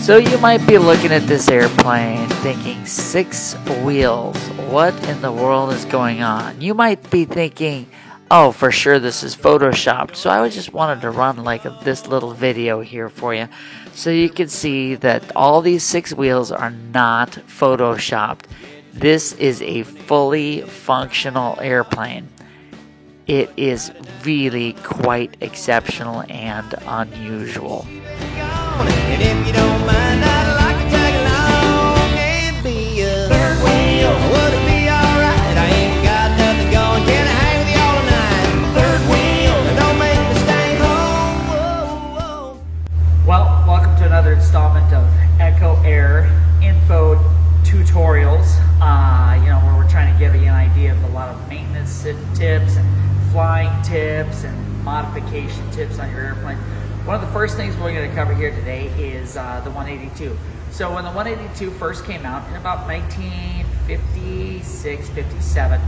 So you might be looking at this airplane thinking 6 wheels, what in the world is going on? You might be thinking, oh, for sure this is photoshopped. So I just wanted to run like this little video here for you so you can see that all these 6 wheels are not photoshopped. This is a fully functional airplane. It is really quite exceptional and unusual. And if you don't mind, I'd like to tag along and be a third wheel. Would it be alright? I ain't got nothing going. Can I hang with you all night? Third wheel, don't make me stay home. Whoa, whoa. Well, welcome to another installment of Echo Air Info Tutorials. Where we're trying to give you an idea of a lot of maintenance tips and flying tips and modification tips on your airplane. One of the first things we're going to cover here today is the 182. So when the 182 first came out in about 1956, 57,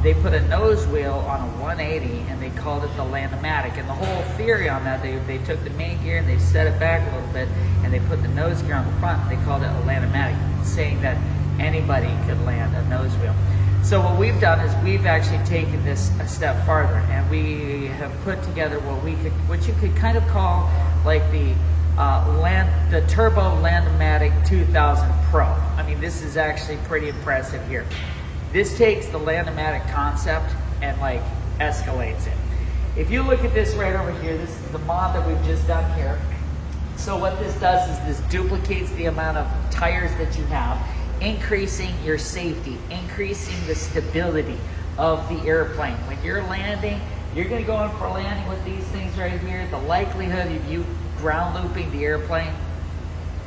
they put a nose wheel on a 180 and they called it the Land-O-Matic. And the whole theory on that, they took the main gear and they set it back a little bit and they put the nose gear on the front and they called it a Land-O-Matic, saying that anybody could land a nose wheel. So what we've done is we've actually taken this a step farther, and we have put together what you could kind of call like the Turbo Land-O-Matic 2000 Pro. I mean, this is actually pretty impressive here. This takes the Land-O-Matic concept and like escalates it. If you look at this right over here, this is the mod that we've just done here. So what this does is this duplicates the amount of tires that you have, increasing your safety, increasing the stability of the airplane. When you're landing, you're going to go in for landing with these things right here. The likelihood of you ground looping the airplane,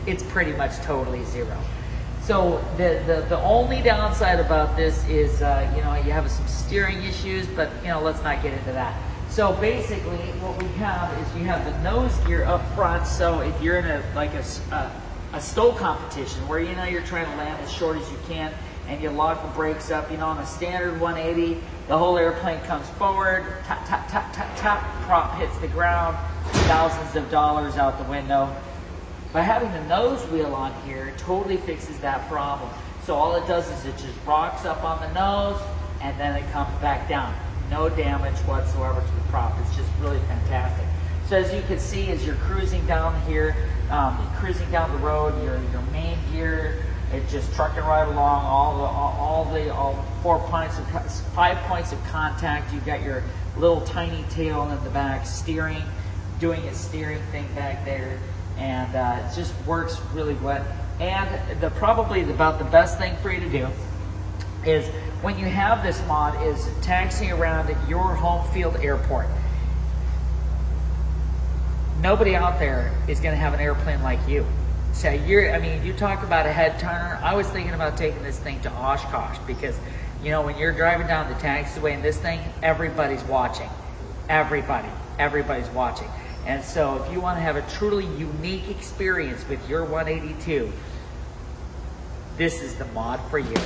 it's pretty much totally zero. So the only downside about this is, you have some steering issues, but let's not get into that. So basically what we have is you have the nose gear up front. So if you're in a stow competition where you're trying to land as short as you can and you lock the brakes up, on a standard 180, the whole airplane comes forward, tap, tap, tap, tap, tap, prop hits the ground, thousands of dollars out the window. By having the nose wheel on here, it totally fixes that problem. So all it does is it just rocks up on the nose and then it comes back down. No damage whatsoever to the prop. It's just really fantastic. So as you can see, as you're cruising down here, cruising down the road, your main gear, it's just trucking right along. All 5 points of contact. You've got your little tiny tail in the back, steering, doing its steering thing back there, and it just works really well. And probably about the best thing for you to do is when you have this mod is taxiing around at your home field airport. Nobody out there is going to have an airplane like you. So you talk about a head turner. I was thinking about taking this thing to Oshkosh because, when you're driving down the taxiway in this thing, everybody's watching. Everybody's watching. And so if you want to have a truly unique experience with your 182, this is the mod for you.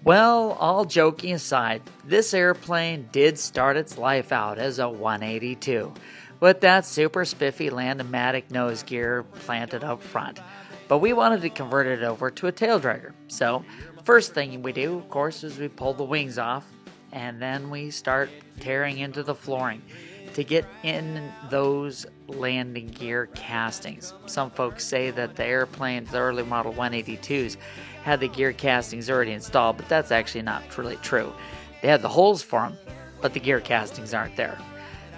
Well, all joking aside, this airplane did start its life out as a 182 with that super spiffy Land-O-Matic nose gear planted up front. But we wanted to convert it over to a tail dragger. So, first thing we do, of course, is we pull the wings off and then we start tearing into the flooring to get in those landing gear castings. Some folks say that the airplanes, the early model 182s, had the gear castings already installed, but that's actually not really true. They had the holes for them, but the gear castings aren't there.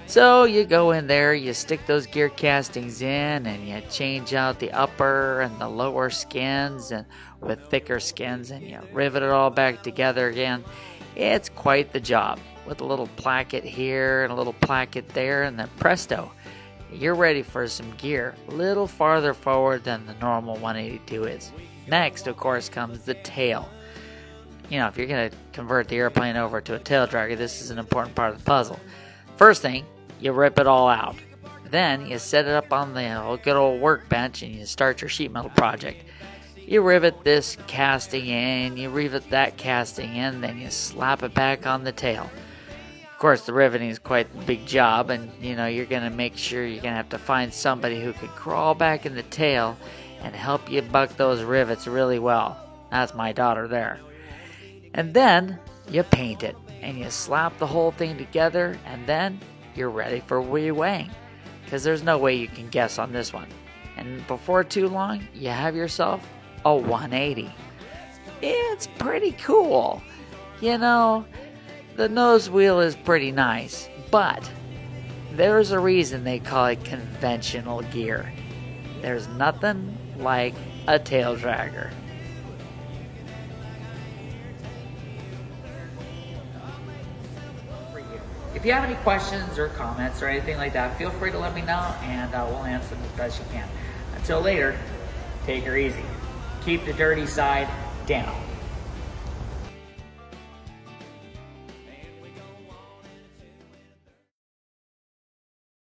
So you go in there, you stick those gear castings in, and you change out the upper and the lower skins and with thicker skins, and you rivet it all back together again. It's quite the job with a little placket here and a little placket there, and then presto, you're ready for some gear a little farther forward than the normal 182 is. Next, of course, comes the tail. If you're going to convert the airplane over to a tail dragger, this is an important part of the puzzle. First thing, you rip it all out. Then you set it up on the good old workbench and you start your sheet metal project. You rivet this casting in, you rivet that casting in, then you slap it back on the tail. Of course, the riveting is quite a big job, and you're going to make sure you're going to have to find somebody who can crawl back in the tail and help you buck those rivets really well. That's my daughter there. And then you paint it, and you slap the whole thing together, and then you're ready for reweighing, because there's no way you can guess on this one. And before too long, you have yourself a 180. It's pretty cool. The nose wheel is pretty nice, but there's a reason they call it conventional gear. There's nothing like a tail dragger. If you have any questions or comments or anything like that, feel free to let me know, and we'll answer them as best you can. Until later, take her easy. Keep the dirty side down.